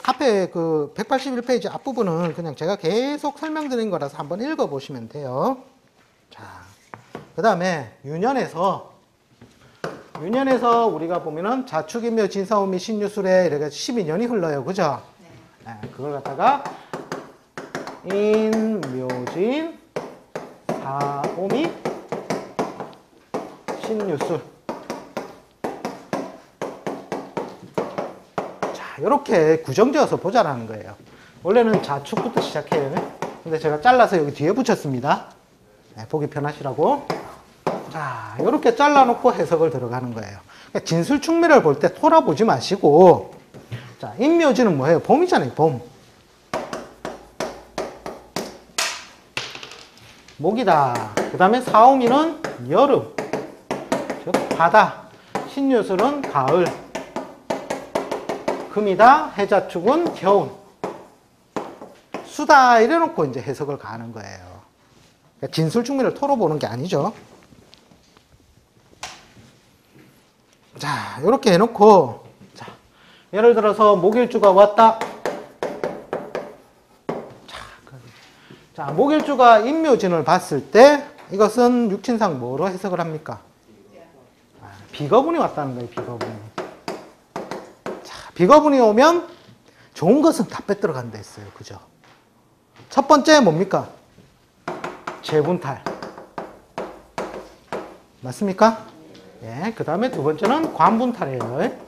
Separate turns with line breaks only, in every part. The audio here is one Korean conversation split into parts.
앞에 그 181페이지 앞부분은 그냥 제가 계속 설명드린 거라서 한번 읽어보시면 돼요. 자, 그 다음에 유년에서 우리가 보면은 자축인묘 진사오미 신유술에 이렇게 12년이 흘러요. 그죠? 네. 그걸 갖다가 인묘진 사오미 신유술. 자, 이렇게 구정지어서 보자라는 거예요. 원래는 자축부터 시작해요. 근데 제가 잘라서 여기 뒤에 붙였습니다. 네, 보기 편하시라고. 자, 이렇게 잘라놓고 해석을 들어가는 거예요. 그러니까 진술충미를 볼 때 토라 보지 마시고, 자, 인묘지는 뭐예요? 봄이잖아요, 봄. 목이다. 그 다음에 사오미는 여름, 즉 바다. 신유술은 가을. 금이다. 해자축은 겨울. 수다 이래놓고 이제 해석을 가는 거예요. 그러니까 진술충미를 토로 보는 게 아니죠. 자, 이렇게 해놓고, 자, 예를 들어서 목일주가 왔다. 자, 목일주가 인묘진을 봤을 때 이것은 육친상 뭐로 해석을 합니까? 비거분이 왔다는 거예요. 비거분이. 자, 비거분이 오면 좋은 것은 다 빼들어 간다 했어요. 그죠? 첫 번째 뭡니까? 재분탈. 맞습니까? 예, 그 다음에 두 번째는 관분탈이에요.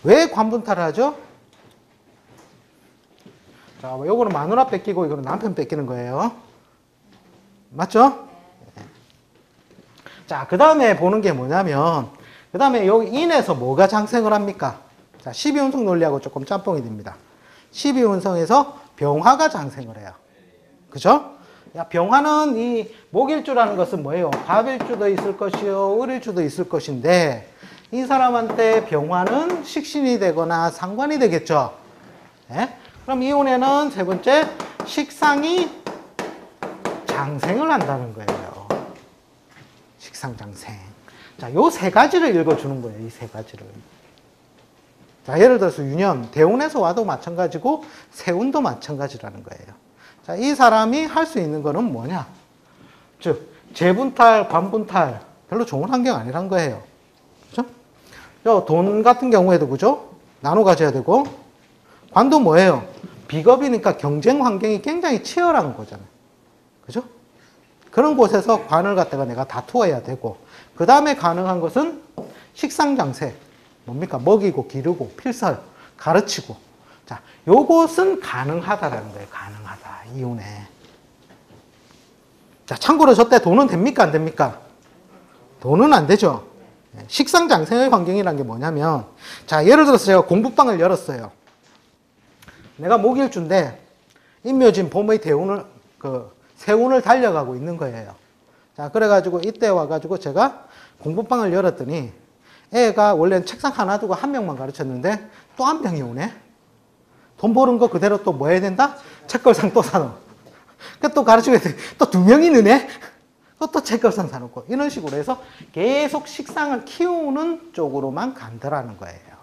왜 관분탈을 하죠? 자, 요거는 마누라 뺏기고 이거는 남편 뺏기는 거예요. 맞죠? 예. 자, 그 다음에 보는 게 뭐냐면, 그 다음에 여기 인에서 뭐가 장생을 합니까? 자, 12운성 논리하고 조금 짬뽕이 됩니다. 12운성에서 병화가 장생을 해요. 그죠? 야, 병화는 이 목일주라는 것은 뭐예요? 갑일주도 있을 것이요, 을일주도 있을 것인데, 이 사람한테 병화는 식신이 되거나 상관이 되겠죠? 예? 그럼 이 운에는 세 번째, 식상이 장생을 한다는 거예요. 식상장생. 자, 요 세 가지를 읽어주는 거예요. 이 세 가지를. 자, 예를 들어서 유년, 대운에서 와도 마찬가지고 세운도 마찬가지라는 거예요. 자, 이 사람이 할 수 있는 거는 뭐냐? 즉, 재분탈, 관분탈, 별로 좋은 환경 아니란 거예요. 그죠? 돈 같은 경우에도, 그죠? 나눠 가져야 되고, 관도 뭐예요? 비겁이니까 경쟁 환경이 굉장히 치열한 거잖아요. 그죠? 그런 곳에서 관을 갖다가 내가 다투어야 되고, 그 다음에 가능한 것은 식상장세. 뭡니까? 먹이고, 기르고, 필설, 가르치고. 자, 요것은 가능하다라는 거예요. 가능하다. 이혼에. 자, 참고로 저때 돈은 됩니까? 안 됩니까? 돈은 안 되죠. 식상장생의 환경이라는 게 뭐냐면, 자, 예를 들어서 제가 공부방을 열었어요. 내가 목일주인데, 인묘진 봄의 대운을, 세운을 달려가고 있는 거예요. 자, 그래가지고 이때 와가지고 제가 공부방을 열었더니, 애가 원래는 책상 하나 두고 한 명만 가르쳤는데, 또 한 명이 오네? 돈 버는 거 그대로 또 뭐 해야 된다? 책걸상 또 사놓고. 또 가르치고 또 두 명이 느네? 또 책걸상 사놓고. 이런 식으로 해서 계속 식상을 키우는 쪽으로만 간다라는 거예요.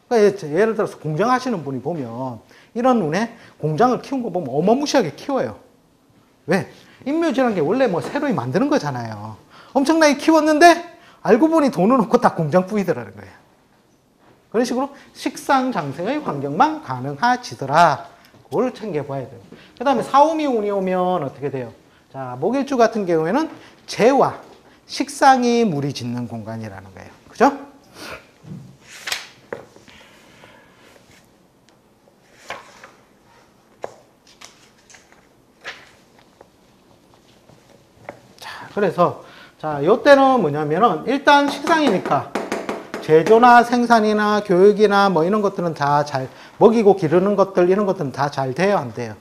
그러니까 예를 들어서 공장 하시는 분이 보면, 이런 눈에 공장을 키운 거 보면 어마무시하게 키워요. 왜? 인묘지라는 게 원래 뭐 새로 만드는 거잖아요. 엄청나게 키웠는데, 알고 보니 돈을 넣고 다 공장 뿌이더라는 거예요. 그런 식으로 식상장생의 환경만 가능하지더라. 그걸 챙겨봐야 돼요. 그 다음에 사오미 운이 오면 어떻게 돼요? 자, 목일주 같은 경우에는 재와 식상이 물이 짓는 공간이라는 거예요. 그죠? 자, 그래서 자, 요때는 뭐냐면은 일단 식상이니까 제조나 생산이나 교육이나 뭐 이런 것들은 다 잘, 먹이고 기르는 것들 이런 것들은 다 잘 돼요, 안 돼요?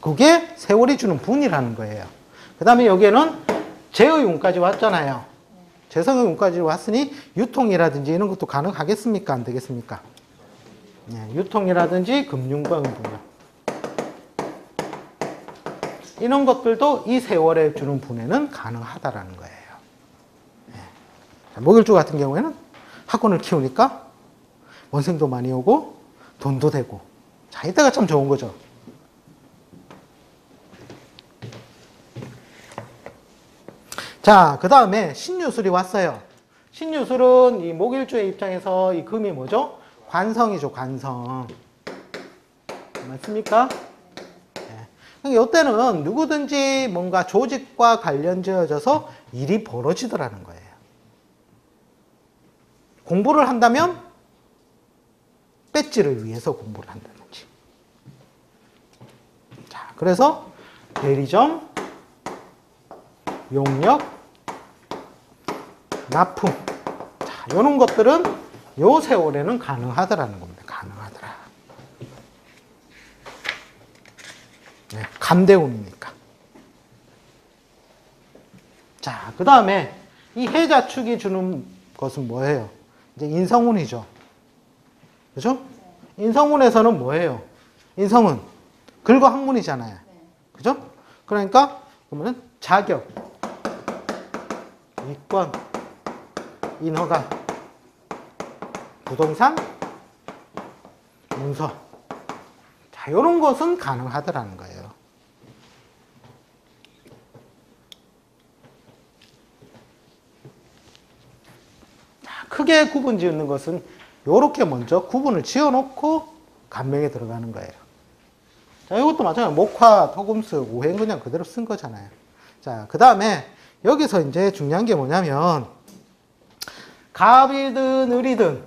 그게 세월이 주는 분이라는 거예요. 그 다음에 여기에는 제의 운까지 왔잖아요. 재성의 운까지 왔으니 유통이라든지 이런 것도 가능하겠습니까? 안 되겠습니까? 유통이라든지 금융권 분야. 이런 것들도 이 세월에 주는 분에는 가능하다라는 거예요. 목일주 같은 경우에는 학군을 키우니까 원생도 많이 오고 돈도 되고. 자, 이때가 참 좋은 거죠. 자, 그 다음에 신유술이 왔어요. 신유술은 이 목일주의 입장에서 이 금이 뭐죠? 관성이죠, 관성. 맞습니까? 네. 이때는 누구든지 뭔가 조직과 관련 지어져서 일이 벌어지더라는 거예요. 공부를 한다면 배지를 위해서 공부를 한다든지. 자, 그래서 대리점, 용역, 납품. 자, 이런 것들은 요 세월에는 가능하더라는 겁니다. 가능하더라. 네, 감대운이니까. 자, 그 다음에 이 해자축이 주는 것은 뭐예요? 이제 인성운이죠. 그죠? 인성운에서는 뭐예요? 인성운. 글과 학문이잖아요. 그죠? 그러니까, 그러면은 자격, 이권, 인허가, 부동산, 문서. 자, 요런 것은 가능하더라는 거예요. 자, 크게 구분 지은 것은 요렇게 먼저 구분을 지어 놓고 간명에 들어가는 거예요. 자, 이것도 마찬가지로 목화, 토금수, 오행 그냥 그대로 쓴 거잖아요. 자, 그 다음에 여기서 이제 중요한 게 뭐냐면 갑이든 을이든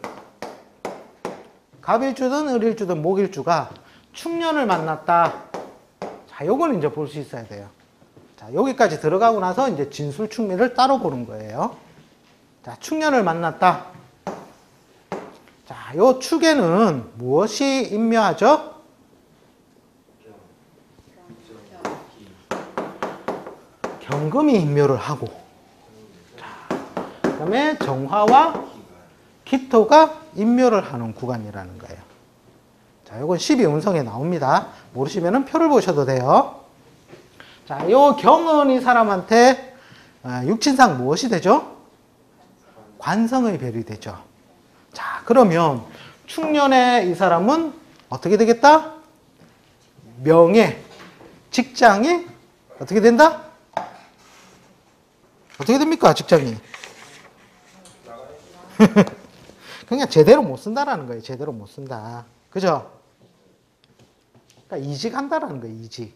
갑일주든 을일주든 목일주가 축년을 만났다. 자, 요걸 이제 볼 수 있어야 돼요. 자, 여기까지 들어가고 나서 이제 진술 축미를 따로 보는 거예요. 자, 축년을 만났다. 자, 요 축에는 무엇이 임묘하죠? 경금이 임묘를 하고, 그 다음에 정화와 기토가 임묘를 하는 구간이라는 거예요. 자, 요건 12운성에 나옵니다. 모르시면은 표를 보셔도 돼요. 자, 요 경은 이 사람한테 육친상 무엇이 되죠? 관성의 별이 되죠. 자, 그러면 축년에 이 사람은 어떻게 되겠다? 명예, 직장이 어떻게 된다? 어떻게 됩니까, 직장이? 그냥 제대로 못 쓴다라는 거예요. 제대로 못 쓴다. 그죠? 그러니까 이직한다라는 거예요. 이직.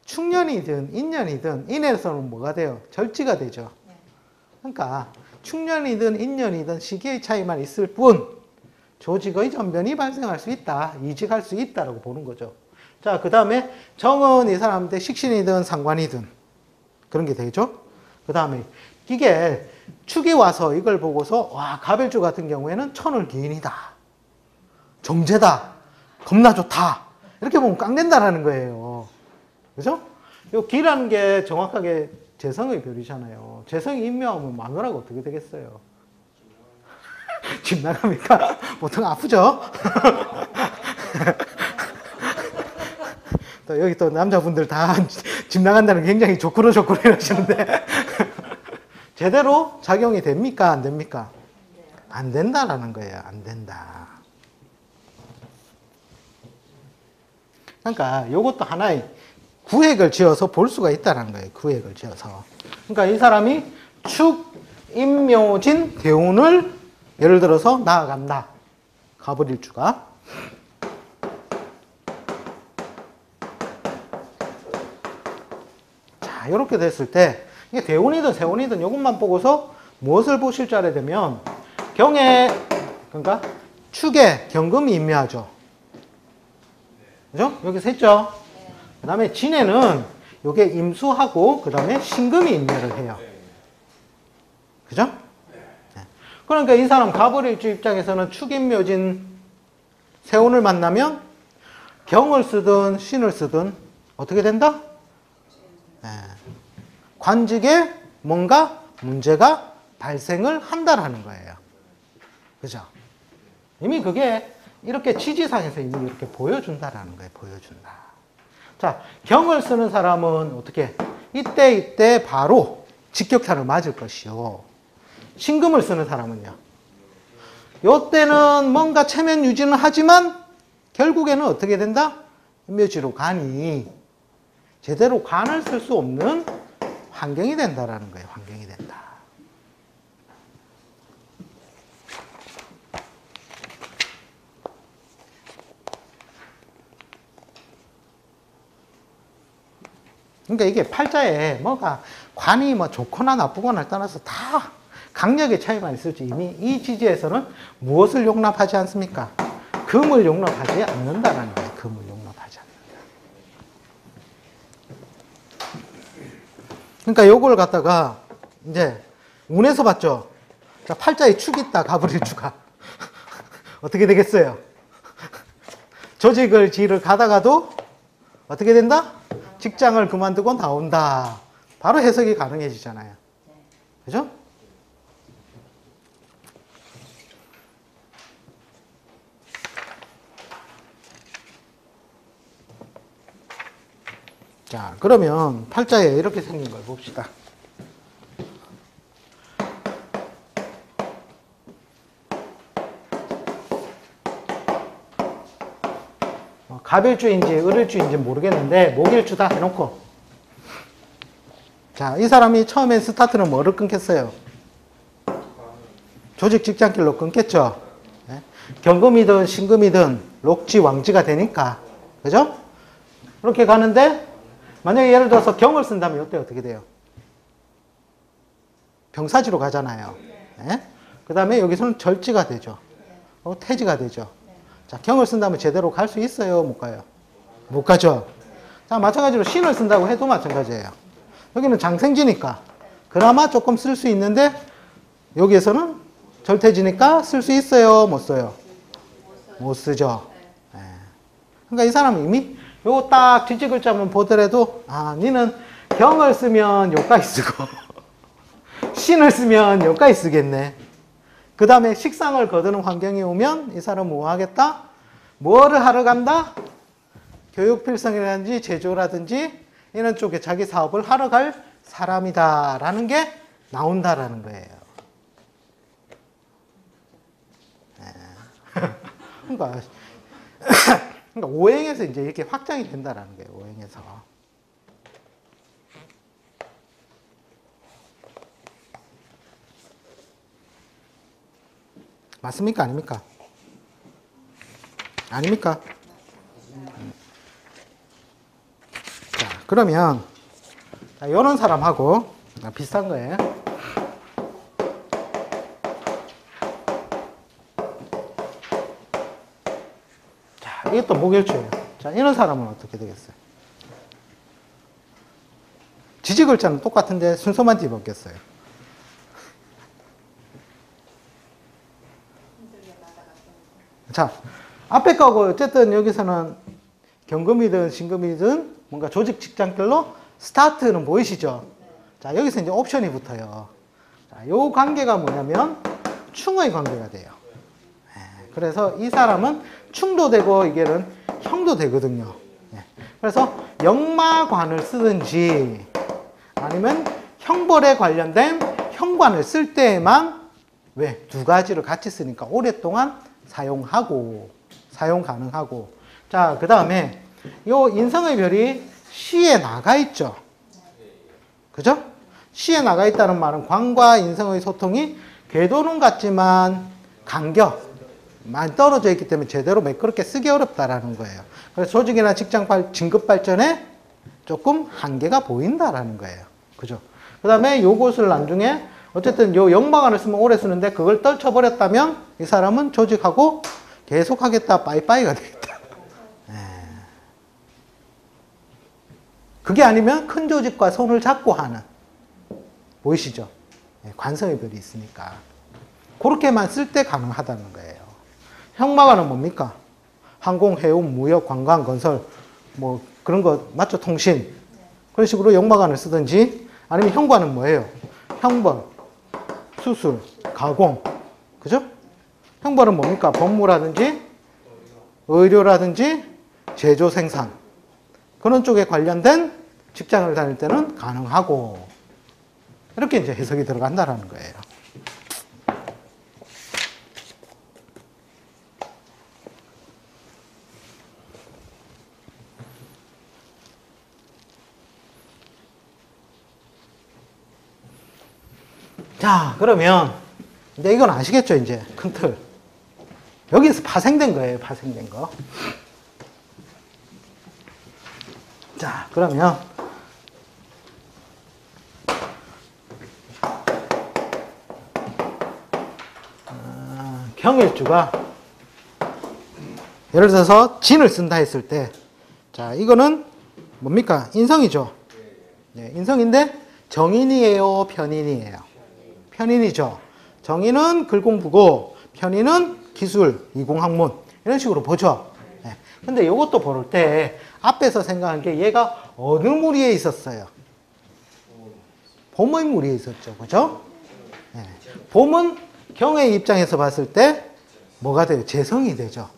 축년이든 인년이든 인에서는 뭐가 돼요? 절지가 되죠. 그러니까 축년이든 인년이든 시기의 차이만 있을 뿐 조직의 전변이 발생할 수 있다. 이직할 수 있다라고 보는 거죠. 자, 그 다음에 정은 이 사람한테 식신이든 상관이든 그런 게 되죠. 그 다음에 이게 축이 와서 이걸 보고서 와, 갑일주 같은 경우에는 천을 기인이다. 정제다. 겁나 좋다. 이렇게 보면 깡된다라는 거예요. 그죠? 요 기라는 게 정확하게 재성의 별이잖아요. 재성이 임묘하면 마누라가 어떻게 되겠어요? 집 나갑니까? 보통 아프죠? 또 여기 또 남자분들 다 집 나간다는 게 굉장히 조꾸로조꾸로 이러시는데 제대로 작용이 됩니까? 안 됩니까? 안 된다라는 거예요. 안 된다. 그러니까 이것도 하나의 구획을 지어서 볼 수가 있다는 거예요. 구획을 지어서. 그러니까 이 사람이 축, 임묘진, 대운을 예를 들어서 나아간다. 갑을일주가. 자, 이렇게 됐을 때 이게 대운이든 세운이든 이것만 보고서 무엇을 보실 줄 알아야 되면 경에, 그러니까 축에 경금이 임묘하죠. 그죠? 여기서 했죠? 그 다음에 진에는 요게 임수하고 그 다음에 신금이 임묘를 해요. 그죠? 네. 그러니까 이 사람 갑을일주 입장에서는 축임묘진 세운을 만나면 경을 쓰든 신을 쓰든 어떻게 된다? 네. 관직에 뭔가 문제가 발생을 한다라는 거예요. 그죠? 이미 그게 이렇게 지지상에서 이미 이렇게 보여준다라는 거예요. 보여준다. 자, 경을 쓰는 사람은 어떻게? 이때 바로 직격탄을 맞을 것이요. 신금을 쓰는 사람은요. 요때는 뭔가 체면 유지는 하지만 결국에는 어떻게 된다? 묘지로 간이 제대로 간을 쓸 수 없는 환경이 된다라는 거예요. 환경이 된다. 그러니까 이게 팔자에 뭐가 관이 뭐 좋거나 나쁘거나 떠나서 다 강력의 차이만 있을지 이미 이 지지에서는 무엇을 용납하지 않습니까? 금을 용납하지 않는다라는 거예요. 금을 용납하지 않는다. 그러니까 요걸 갖다가 이제 운에서 봤죠. 자, 팔자에 축 있다. 가브리일주가 어떻게 되겠어요? 조직을 지를 가다가도 어떻게 된다? 직장을 그만두고 나온다. 바로 해석이 가능해지잖아요. 그죠? 자, 그러면 팔자에 이렇게 생긴 걸 봅시다. 갑일주인지 을일주인지 모르겠는데 목일주다 해놓고, 자, 이 사람이 처음엔 스타트는 뭐를 끊겠어요? 조직 직장길로 끊겠죠. 네? 경금이든 신금이든 록지 왕지가 되니까, 그죠? 그렇게 가는데 만약에 예를 들어서 경을 쓴다면 이때 어떻게 돼요? 병사지로 가잖아요. 네? 그 다음에 여기서는 절지가 되죠. 태지가 되죠. 자, 경을 쓴다면 제대로 갈 수 있어요? 못 가요? 못 가죠. 자, 마찬가지로 신을 쓴다고 해도 마찬가지예요. 여기는 장생지니까 그나마 조금 쓸 수 있는데 여기에서는 절태지니까 쓸 수 있어요? 못 써요? 못 쓰죠. 네. 그러니까 이 사람은 이미 요 딱 지지글자만 보더라도 아, 니는 경을 쓰면 요까지 쓰고 신을 쓰면 요까지 쓰겠네. 그 다음에 식상을 거두는 환경이 오면 이 사람은 뭐 하겠다? 뭐를 하러 간다? 교육필성이라든지 제조라든지 이런 쪽에 자기 사업을 하러 갈 사람이다 라는 게 나온다라는 거예요. 그러니까 오행에서 이제 이렇게 확장이 된다라는 거예요. 오행에서. 맞습니까? 아닙니까? 아닙니까? 자, 그러면 이런 사람하고 비슷한 거예요. 자, 이게 또 목일주예요. 자, 이런 사람은 어떻게 되겠어요? 지지글자는 똑같은데 순서만 뒤바뀌었어요. 자, 앞에 거고 어쨌든 여기서는 경금이든 신금이든 뭔가 조직 직장별로 스타트는 보이시죠? 자, 여기서 이제 옵션이 붙어요. 자, 요 관계가 뭐냐면 충의 관계가 돼요. 그래서 이 사람은 충도 되고 이게는 형도 되거든요. 그래서 역마관을 쓰든지 아니면 형벌에 관련된 형관을 쓸 때에만 왜? 두 가지를 같이 쓰니까 오랫동안 사용하고 사용 가능하고. 자, 그 다음에 요 인성의 별이 시에 나가 있죠. 그죠? 시에 나가 있다는 말은 관과 인성의 소통이 궤도는 같지만 간격 많이 떨어져 있기 때문에 제대로 매끄럽게 쓰기 어렵다라는 거예요. 그래서 조직이나 직장 진급 발전에 조금 한계가 보인다라는 거예요. 그죠? 그 다음에 요것을 나중에 어쨌든 요 역마관을 쓰면 오래 쓰는데 그걸 떨쳐버렸다면 이 사람은 조직하고 계속 하겠다, 빠이빠이가 되겠다. 그게 아니면 큰 조직과 손을 잡고 하는, 보이시죠? 관성의 별이 있으니까 그렇게만 쓸 때 가능하다는 거예요. 형마관은 뭡니까? 항공, 해운, 무역, 관광, 건설 뭐 그런 거 맞죠? 통신 그런 식으로 역마관을 쓰든지 아니면 형관은 뭐예요? 형벌, 수술, 가공, 그죠? 형벌은 뭡니까? 법무라든지 의료라든지 제조 생산 그런 쪽에 관련된 직장을 다닐 때는 가능하고 이렇게 이제 해석이 들어간다라는 거예요. 자, 그러면 이제 이건 아시겠죠? 이제 큰 틀. 여기서 파생된 거예요. 파생된 거. 자, 그러면 경일주가 예를 들어서 진을 쓴다 했을 때, 자, 이거는 뭡니까? 인성이죠. 네, 인성인데 정인이에요, 편인이에요? 편인이죠. 정인은 글공부고 편인은 기술, 이공학문 이런 식으로 보죠. 네. 근데 이것도 볼 때 앞에서 생각한 게 얘가 어느 무리에 있었어요? 봄의 무리에 있었죠. 그죠? 네. 봄은 경의 입장에서 봤을 때 뭐가 돼요? 재성이 되죠.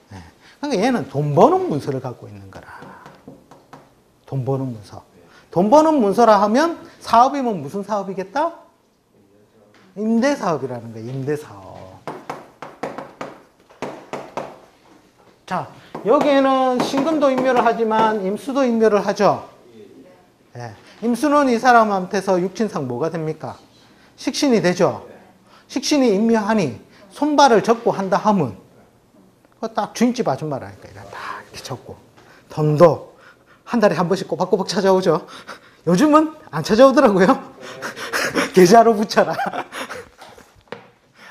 네. 그러니까 얘는 돈 버는 문서를 갖고 있는 거라. 돈 버는 문서. 돈 버는 문서라 하면 사업이면 무슨 사업이겠다? 임대사업이라는 거예요. 임대사업. 자, 여기에는 신금도 임묘를 하지만 임수도 임묘를 하죠. 네. 임수는 이 사람한테서 육친상 뭐가 됩니까? 식신이 되죠. 식신이 임묘하니 손발을 접고 한다 하면 그거 딱 주인집 아줌마라니까. 딱 이렇게 접고 돈도 한 달에 한 번씩 꼬박꼬박 찾아오죠. 요즘은 안 찾아오더라고요. 계좌로 붙여라.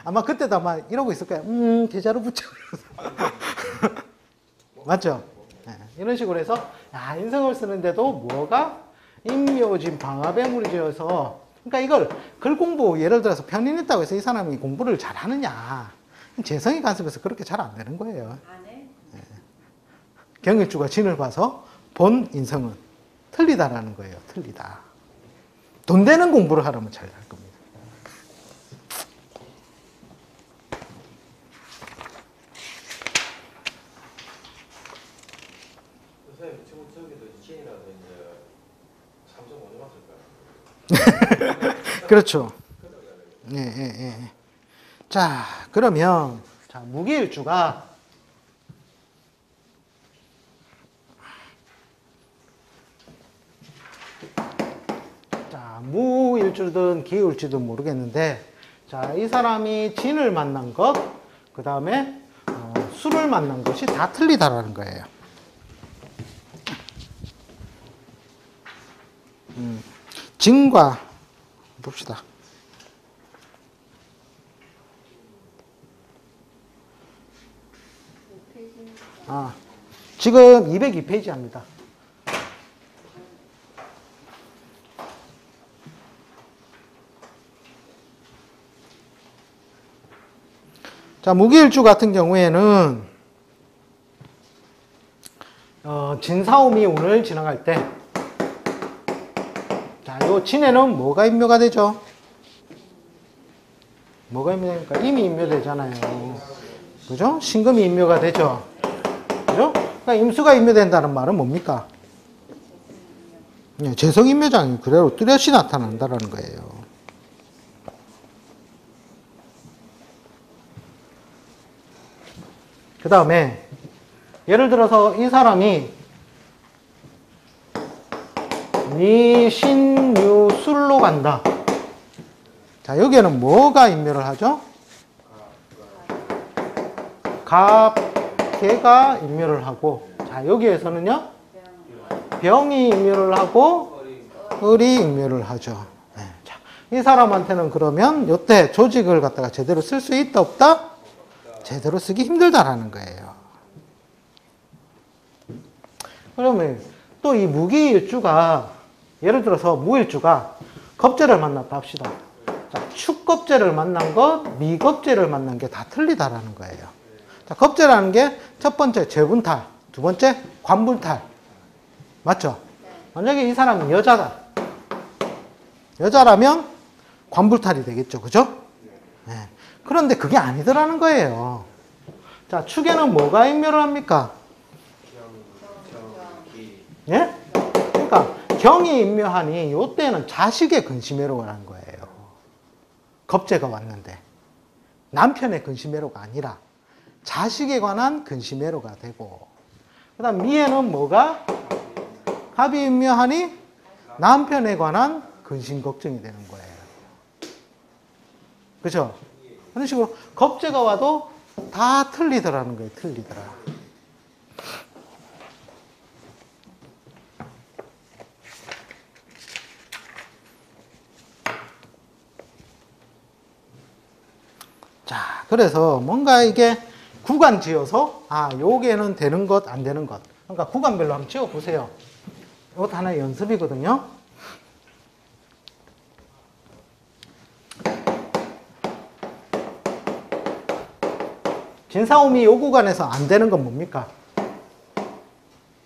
아마 그때도 아마 이러고 있을 거예요. 계좌로 붙여. 맞죠? 네, 이런 식으로 해서 야, 인성을 쓰는데도 뭐가 임묘진 방합의 무리지어서, 그러니까 이걸 글 공부 예를 들어서 편인했다고 해서 이 사람이 공부를 잘하느냐, 재성이 간섭해서 그렇게 잘 안 되는 거예요. 네. 경일주가 진을 봐서 본 인성은 틀리다라는 거예요. 틀리다. 돈 되는 공부를 하려면 잘 할 겁니다.
선생님, 지금 저기도 진이라서 이제 3.5점 맞을까요?
그렇죠. 예, 예, 예. 자, 그러면 자, 무기일주가 자, 무일주든 기일주든 모르겠는데, 자, 이 사람이 진을 만난 것, 그 다음에 수를 만난 것이 다 틀리다라는 거예요. 진과 봅시다. 지금 202페이지입니다. 자, 무기일주 같은 경우에는 진사오미 운을 지나갈 때, 자, 요 진에는 뭐가 임묘가 되죠? 뭐가 임묘됩니까? 임이 임묘되잖아요. 그죠? 신금이 임묘가 되죠. 그죠? 그러니까 임수가 임묘된다는 말은 뭡니까? 네, 재성 임묘장이 그대로 뚜렷이 나타난다는 거예요. 그 다음에 예를 들어서 이 사람이 미신유술로 간다. 자, 여기에는 뭐가 임묘를 하죠? 갑개가 임묘를 하고, 자, 여기에서는요, 병이 임묘를 하고, 을이 임묘를 하죠. 네. 자, 이 사람한테는 그러면 요때 조직을 갖다가 제대로 쓸 수 있다, 없다? 제대로 쓰기 힘들다라는 거예요. 그러면 또 이 무기일주가, 예를 들어서 무일주가 겁재를 만났다 합시다. 자, 축겁재를 만난 것, 미겁재를 만난 게 다 틀리다라는 거예요. 자, 겁재라는 게 첫 번째 재분탈, 두 번째 관분탈. 맞죠? 만약에 이 사람은 여자다. 여자라면 관불탈이 되겠죠. 그죠? 네. 그런데 그게 아니더라는 거예요. 자, 축에는 뭐가 임묘를 합니까? 예? 그러니까 경이 임묘하니 요때는 자식의 근심애로가 난 거예요. 겁재가 왔는데 남편의 근심애로가 아니라 자식에 관한 근심애로가 되고, 그 다음 미에는 뭐가? 갑이 임묘하니 남편에 관한 근심 걱정이 되는 거예요. 그죠? 그런 식으로 겁재가 와도 다 틀리더라는 거예요. 틀리더라. 자, 그래서 뭔가 이게 구간 지어서 요게는 되는 것, 안 되는 것. 그러니까 구간별로 한번 지어 보세요. 이것도 하나의 연습이거든요. 진사오미 요 구간에서 안 되는 건 뭡니까?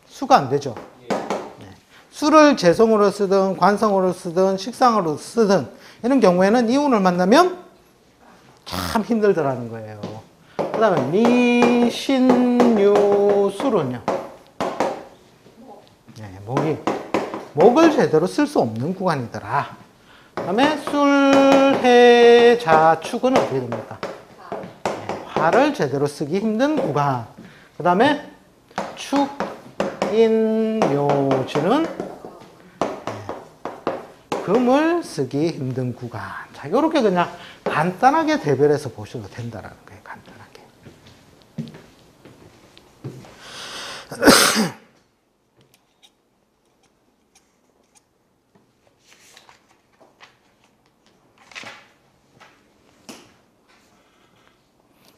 수가 안 되죠. 네. 수를 재성으로 쓰든 관성으로 쓰든 식상으로 쓰든 이런 경우에는 이운을 만나면 참 힘들더라는 거예요. 그 다음에 미신유술은요. 네, 목을 제대로 쓸 수 없는 구간이더라. 그 다음에 술해자축은 어떻게 됩니까? 화를 제대로 쓰기 힘든 구간. 그 다음에 축인묘지는 금을 쓰기 힘든 구간. 자, 이렇게 그냥 간단하게 대별해서 보셔도 된다라는 거예요. 간단하게.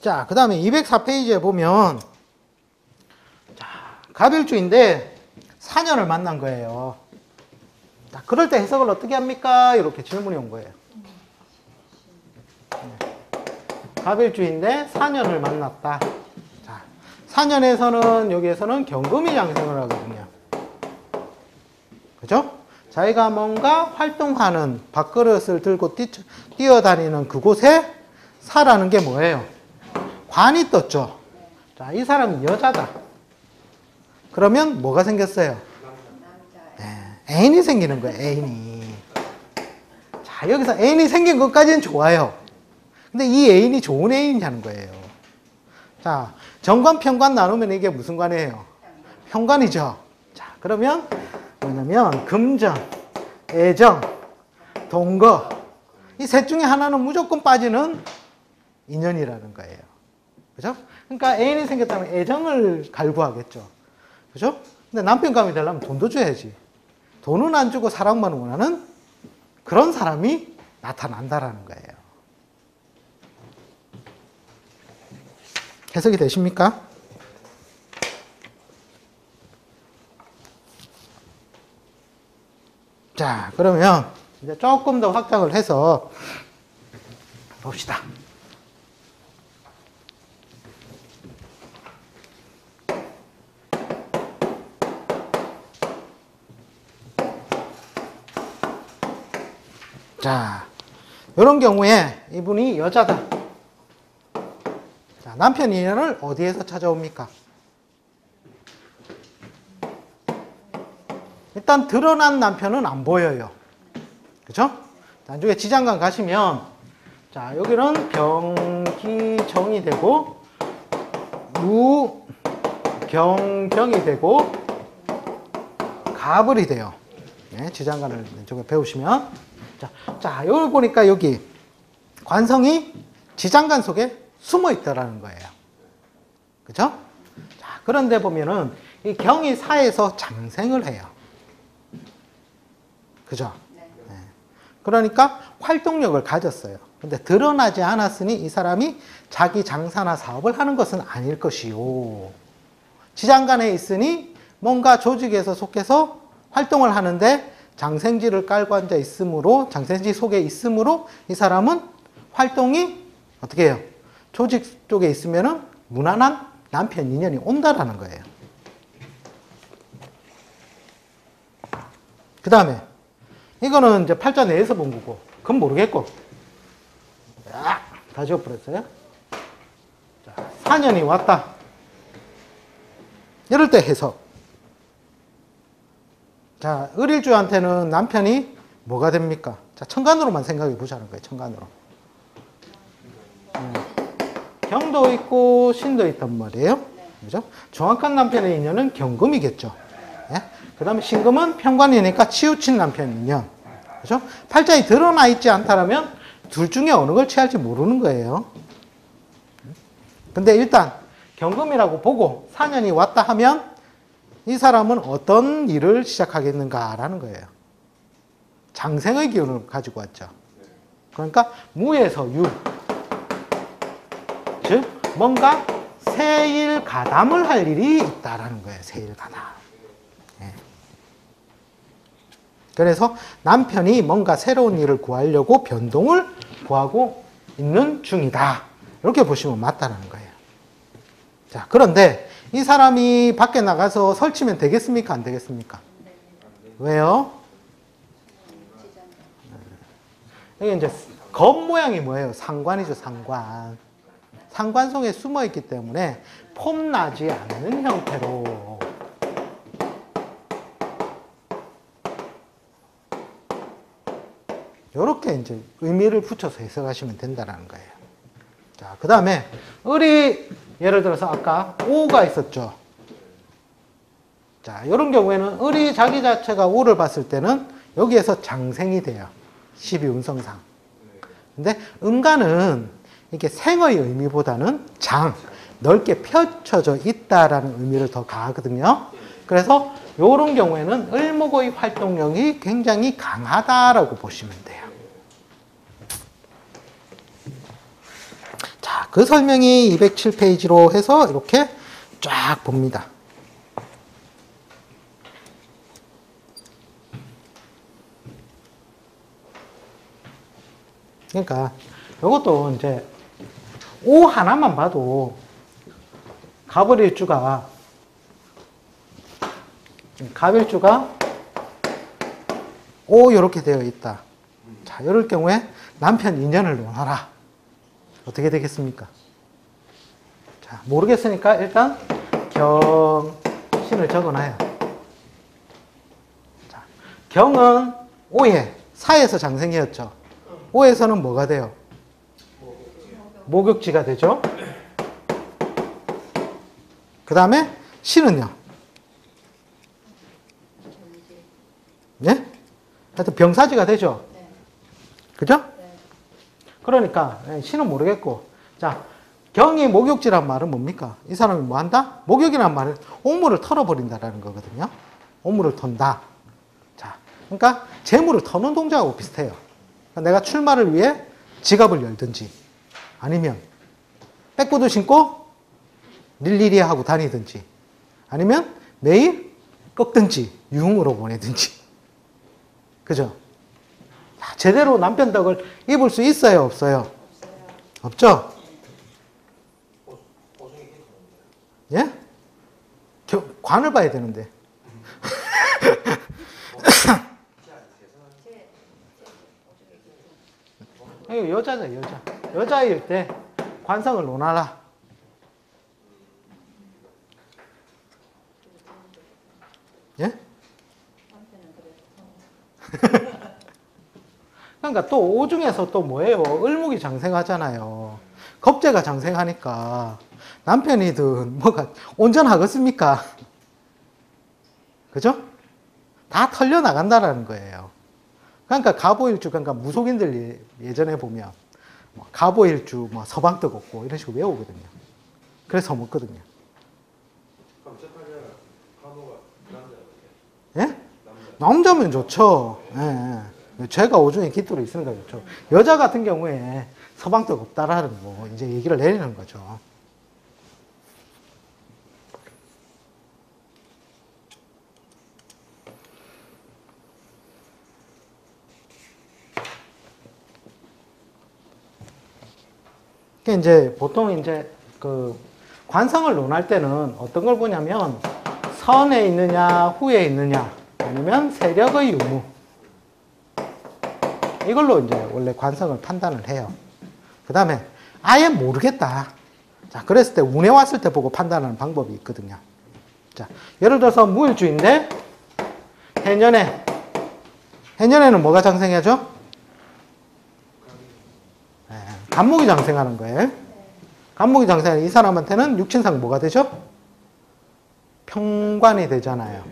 자, 그 다음에 204페이지에 보면, 자, 갑일주인데 사년을 만난 거예요. 자, 그럴 때 해석을 어떻게 합니까? 이렇게 질문이 온 거예요. 갑일주인데 사년을 만났다. 자, 사년에서는, 여기에서는 경금이 장생을 하거든요. 그죠? 자기가 뭔가 활동하는, 밥그릇을 들고 뛰어다니는 그곳에 사라는 게 뭐예요? 관이 떴죠. 자, 이 사람은 여자다. 그러면 뭐가 생겼어요? 네, 애인이 생기는 거예요. 애인이. 자, 여기서 애인이 생긴 것까지는 좋아요. 근데 이 애인이 좋은 애인이냐는 거예요. 자, 정관, 편관 나누면 이게 무슨 관이에요? 편관이죠. 자, 그러면 뭐냐면 금전, 애정, 동거 이 셋 중에 하나는 무조건 빠지는 인연이라는 거예요. 그죠? 그러니까 애인이 생겼다면 애정을 갈구하겠죠. 그죠? 근데 남편감이 되려면 돈도 줘야지. 돈은 안 주고 사랑만 원하는 그런 사람이 나타난다라는 거예요. 해석이 되십니까? 자, 그러면 이제 조금 더 확장을 해서 봅시다. 자, 이런 경우에 이분이 여자다. 자, 남편 인연을 어디에서 찾아옵니까? 일단 드러난 남편은 안 보여요. 그죠? 나중에 지장간 가시면, 자, 여기는 병기정이 되고, 무경병이 되고, 가불이 돼요. 네, 지장간을 이쪽에 배우시면. 자, 여기 보니까 여기 관성이 지장간 속에 숨어 있다라는 거예요. 그죠? 자, 그런데 보면은 이 경이 사에서 장생을 해요. 그죠? 네. 그러니까 활동력을 가졌어요. 근데 드러나지 않았으니 이 사람이 자기 장사나 사업을 하는 것은 아닐 것이요. 지장간에 있으니 뭔가 조직에서 속해서 활동을 하는데 장생지를 깔고 앉아 있으므로, 장생지 속에 있으므로 이 사람은 활동이 어떻게 해요? 조직 쪽에 있으면은 무난한 남편 인연이 온다라는 거예요. 그 다음에 이거는 이제 팔자 내에서 본 거고, 그건 모르겠고, 다 지워버렸어요. 자, 사년이 왔다. 이럴 때 해석. 자, 을일주한테는 남편이 뭐가 됩니까? 자, 천간으로만 생각해 보자는 거예요. 천간으로. 경도 있고 신도 있단 말이에요. 그죠? 정확한 남편의 인연은 경금이겠죠. 예? 그 다음에 신금은 편관이니까 치우친 남편 인연. 그죠? 팔자에 드러나 있지 않다라면 둘 중에 어느 걸 취할지 모르는 거예요. 근데 일단 경금이라고 보고 사년이 왔다 하면 이 사람은 어떤 일을 시작하겠는가라는 거예요. 장생의 기운을 가지고 왔죠. 그러니까 무에서 유, 즉 뭔가 세일 가담을 할 일이 있다라는 거예요. 세일 가담. 예. 그래서 남편이 뭔가 새로운 일을 구하려고 변동을 구하고 있는 중이다. 이렇게 보시면 맞다라는 거예요. 자, 그런데 이 사람이 밖에 나가서 설치면 되겠습니까? 안 되겠습니까? 왜요? 이게 이제 겉모양이 뭐예요? 상관이죠, 상관. 상관 속에 숨어 있기 때문에 폼나지 않는 형태로 이렇게 이제 의미를 붙여서 해석하시면 된다는 거예요. 자, 그 다음에 을이 예를 들어서 아까 오가 있었죠. 자, 이런 경우에는 을이 자기 자체가 오를 봤을 때는 여기에서 장생이 돼요. 12운성상. 근데 음간은 이렇게 생의 의미보다는 장, 넓게 펼쳐져 있다라는 의미를 더 가하거든요. 그래서 이런 경우에는 을목의 활동력이 굉장히 강하다라고 보시면 돼요. 자, 그 설명이 207페이지로 해서 이렇게 쫙 봅니다. 그러니까 이것도 이제 오 하나만 봐도 갑을일주가 오 이렇게 되어 있다. 자, 이럴 경우에 남편 인연을 논하라. 어떻게 되겠습니까? 자, 모르겠으니까 일단 경신을 적어놔요. 자, 경은 오에 사에서 장생이었죠. 오에서는 뭐가 돼요? 목욕지가 되죠. 그 다음에 신은요? 네? 하여튼 병사지가 되죠. 그죠? 그러니까 신은 모르겠고, 자, 경이 목욕지란 말은 뭡니까? 이 사람이 뭐 한다? 목욕이란 말은 옥물을 털어버린다라는 거거든요. 옥물을 턴다. 자, 그러니까 재물을 터는 동작하고 비슷해요. 그러니까 내가 출마를 위해 지갑을 열든지, 아니면 백구두 신고 릴리리 하고 다니든지, 아니면 매일 꺾든지 유흥으로 보내든지. 그죠? 제대로 남편 덕을 입을 수 있어요, 없어요? 없죠? 예? 관을 봐야 되는데. 이거 여자죠, 여자. 여자일 때 관성을 논하라. 예? 그러니까 또 오 중에서 또 뭐예요? 을목이 장생하잖아요. 겁재가 장생하니까 남편이든 뭐가 온전하겠습니까? 그죠? 다 털려 나간다라는 거예요. 그러니까 갑오일주, 그러니까 무속인들 예전에 보면 뭐 갑오일주, 뭐 서방떡 없고 이런 식으로 외우거든요. 그래서 먹거든요.
그럼 재판장은 간호가 남자예요?
예? 남자면 좋죠. 예, 예. 죄가 오중에 깃들어 있으니까 좋죠. 여자 같은 경우에 서방떡 없다라는 거 이제 얘기를 내리는 거죠. 그게 이제 보통 이제 그 관성을 논할 때는 어떤 걸 보냐면 선에 있느냐 후에 있느냐 아니면 세력의 유무, 이걸로 이제 원래 관성을 판단을 해요. 그 다음에 아예 모르겠다. 자, 그랬을 때 운에 왔을 때 보고 판단하는 방법이 있거든요. 자, 예를 들어서 무일주인데 해년에는 뭐가 장생하죠? 간목이 장생하는 거예요. 간목이 장생하는 이 사람한테는 육친상 뭐가 되죠? 평관이 되잖아요.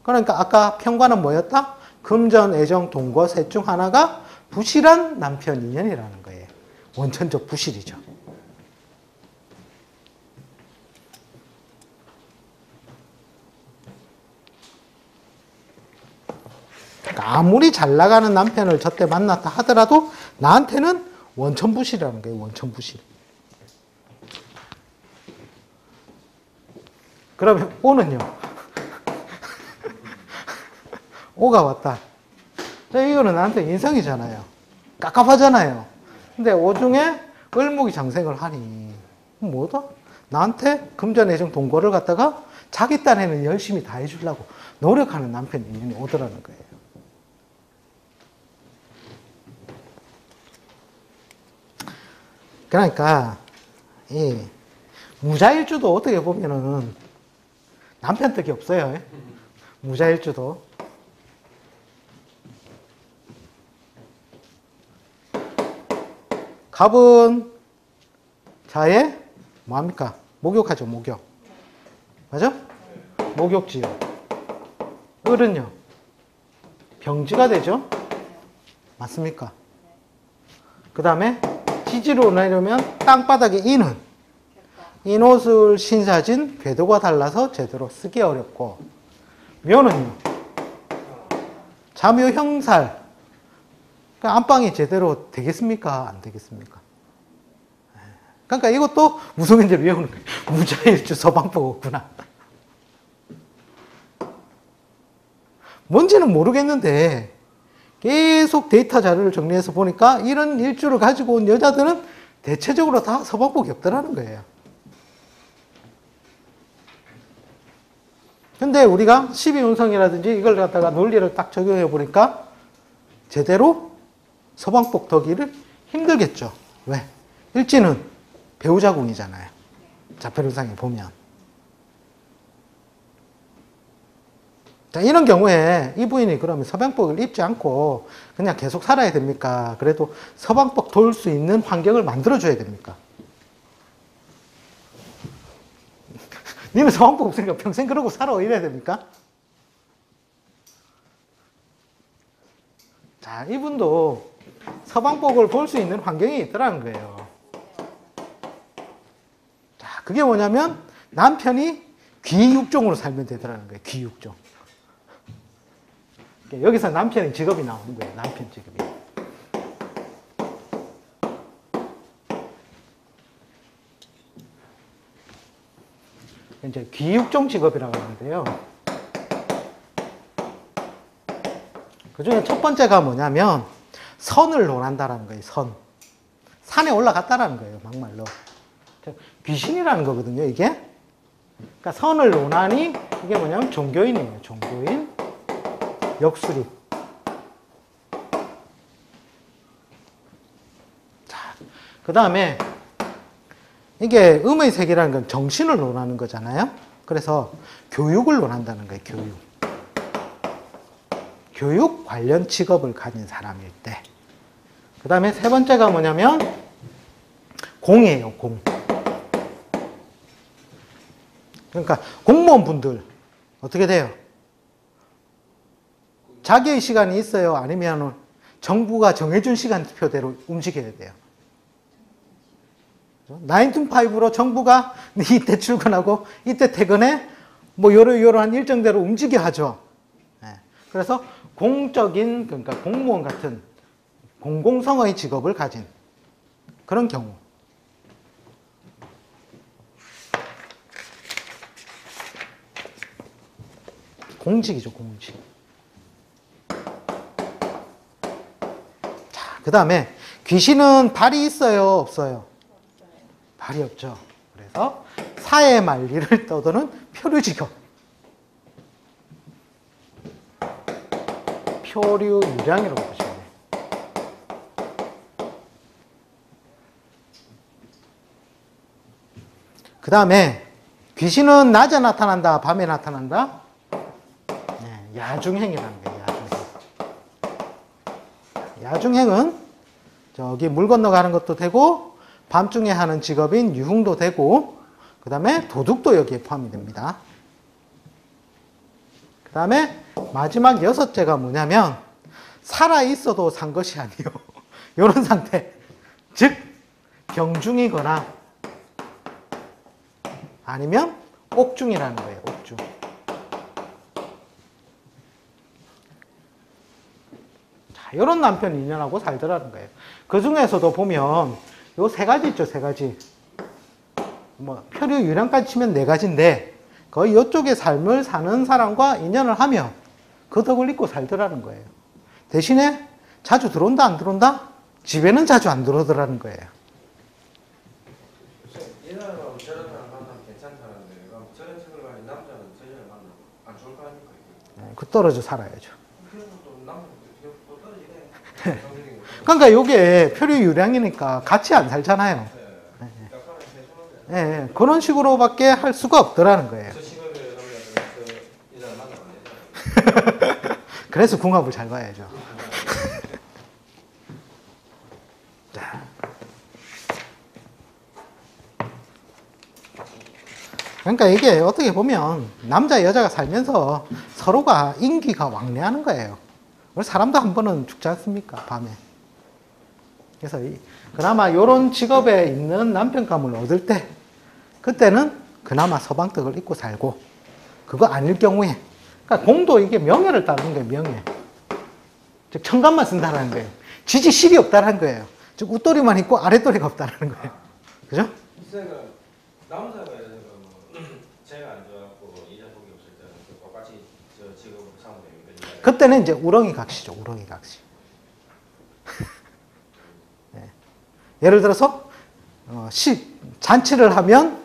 그러니까 아까 평관은 뭐였다? 금전, 애정, 동거 셋 중 하나가 부실한 남편 인연이라는 거예요. 원천적 부실이죠. 그러니까 아무리 잘 나가는 남편을 저때 만났다 하더라도 나한테는 원천 부실이라는 거예요. 원천 부실. 그러면 O는요. O가 왔다. 자, 이거는 나한테 인성이잖아요. 깝깝하잖아요. 근데 O 중에 을목이 장생을 하니 뭐다? 나한테 금전애정 동거를 갖다가 자기 딴에는 열심히 다 해주려고 노력하는 남편 인연이 오더라는 거예요. 그러니까 이 무자일주도 어떻게 보면은 남편 덕이 없어요. 무자일주도. 갑은 자에 뭐합니까? 목욕하죠. 목욕. 맞아? 목욕지요. 을은요. 병지가 되죠. 맞습니까? 그 다음에 지지로 내려면 땅바닥에 인은 인옷을 신사진 궤도가 달라서 제대로 쓰기 어렵고, 묘는요. 자묘 형살. 그러니까 안방이 제대로 되겠습니까? 안 되겠습니까? 그러니까 이것도 무속인지를 외우는 거예요. 무자일주 서방법 없구나. 뭔지는 모르겠는데 계속 데이터 자료를 정리해서 보니까 이런 일주를 가지고 온 여자들은 대체적으로 다 서방복이 없더라는 거예요. 근데 우리가 12운성이라든지 이걸 갖다가 논리를 딱 적용해 보니까 제대로 서방복 더기를 힘들겠죠. 왜? 일지는 배우자궁이잖아요. 자폐론상에 보면. 자, 이런 경우에 이 부인이 그러면 서방복을 입지 않고 그냥 계속 살아야 됩니까? 그래도 서방복 도울 수 있는 환경을 만들어줘야 됩니까? 니는 서방복 없으니까 평생 그러고 살아 이래야 됩니까? 자, 이분도 서방복을 볼 수 있는 환경이 있더라는 거예요. 자, 그게 뭐냐면 남편이 귀육종으로 살면 되더라는 거예요. 귀육종. 여기서 남편의 직업이 나오는 거예요. 남편 직업이. 이제 귀육종 직업이라고 하는데요. 그 중에 첫 번째가 뭐냐면 선을 논한다라는 거예요. 선. 산에 올라갔다라는 거예요. 막말로. 귀신이라는 거거든요. 이게. 그러니까 선을 논하니 이게 뭐냐면 종교인이에요. 종교인. 역수리. 자, 그 다음에 이게 음의 세계라는 건 정신을 논하는 거잖아요. 그래서 교육을 논한다는 거예요. 교육. 교육 관련 직업을 가진 사람일 때. 그 다음에 세 번째가 뭐냐면 공이에요. 공. 그러니까 공무원분들 어떻게 돼요? 자기의 시간이 있어요? 아니면 정부가 정해준 시간표대로 움직여야 돼요? 9 to 5로 정부가 이때 출근하고 이때 퇴근해 뭐 이러한 일정대로 움직여 하죠. 그래서 공적인, 그러니까 공무원 같은 공공성의 직업을 가진 그런 경우. 공직이죠, 공직. 자, 그 다음에 귀신은 발이 있어요, 없어요? 발이 없죠. 그래서 사회 만리를 떠도는 표류직업. 표류유량이라고 보시면 돼요. 그 다음에 귀신은 낮에 나타난다, 밤에 나타난다? 네, 야중행이라는 거예요. 야중행. 야중행은 저기 물 건너가는 것도 되고 밤중에 하는 직업인 유흥도 되고 그 다음에 도둑도 여기에 포함이 됩니다. 그 다음에 마지막 6째가 뭐냐면 살아있어도 산 것이 아니요. 이런 상태. 즉, 경중이거나 아니면 옥중이라는 거예요. 옥중. 자, 이런 남편 2년하고 살더라는 거예요. 그 중에서도 보면 요 세 가지 있죠, 세 가지. 뭐 표류 유량까지 치면 네 가지인데 거의 이쪽의 삶을 사는 사람과 인연을 하면 그 덕을 잊고 살더라는 거예요. 대신에 자주 들어온다 안 들어온다? 집에는 자주 안 들어오더라는 거예요.
이 사람하고 저런 사람 만나면 괜찮다는데 그럼 저런 식으로 가는 남자는 저녀를 만나면 안 좋을 거 아닙니까?
네, 그 떨어져 살아야죠.
그래서 또 남자는 또 떨어지네.
그러니까 이게 표류 유량이니까 같이 안 살잖아요.
약간은 세심한데.
네, 그런 식으로밖에 할 수가 없더라는 거예요.
저 시골에 남자들은 이 사람 만나면 안 되잖아요.
그래서 궁합을 잘 봐야죠. 자. 그러니까 이게 어떻게 보면 남자 여자가 살면서 서로가 인기가 왕래하는 거예요. 우리 사람도 한 번은 죽지 않습니까? 밤에. 그래서 그나마 이런 직업에 있는 남편감을 얻을 때 그때는 그나마 서방떡을 잊고 살고 그거 아닐 경우에 그러니까 공도 이게 명예를 따르는 거예요. 명예. 즉 청간만 쓴다는 거예요. 지지실이 없다는 거예요. 즉 웃돌이만 있고 아랫돌이가 없다는 거예요. 그죠?
그러니까 남자가 제가 안 좋았고 이자복이 없을 때는 똑같이 저 직업으로 사면 되니까.
그때는 이제 우렁이 각시죠. 우렁이 각시. 네. 예를 들어서 잔치를 하면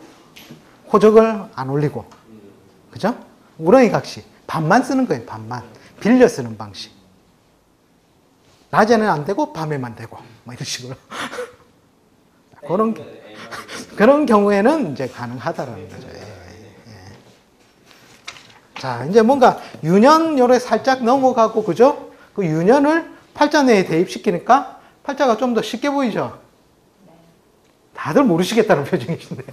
호적을 안 올리고, 그죠? 우렁이 각시. 반만 쓰는 거예요. 반만. 빌려 쓰는 방식. 낮에는 안 되고 밤에만 되고 뭐 이런 식으로. 그런 경우에는 이제 가능하다라는 거죠. 자, 이제 뭔가 유년 요래 살짝 넘어가고, 그죠? 그 유년을 팔자 내에 대입시키니까 팔자가 좀 더 쉽게 보이죠? 다들 모르시겠다는 표정이신데.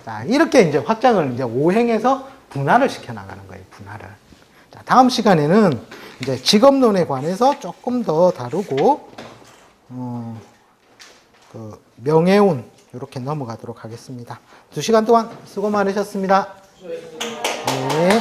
자, 이렇게 이제 확장을 이제 5행에서 분할을 시켜나가는 거예요, 분할을. 자, 다음 시간에는 이제 직업론에 관해서 조금 더 다루고, 그 명예운, 이렇게 넘어가도록 하겠습니다. 2시간 동안 수고 많으셨습니다. 네.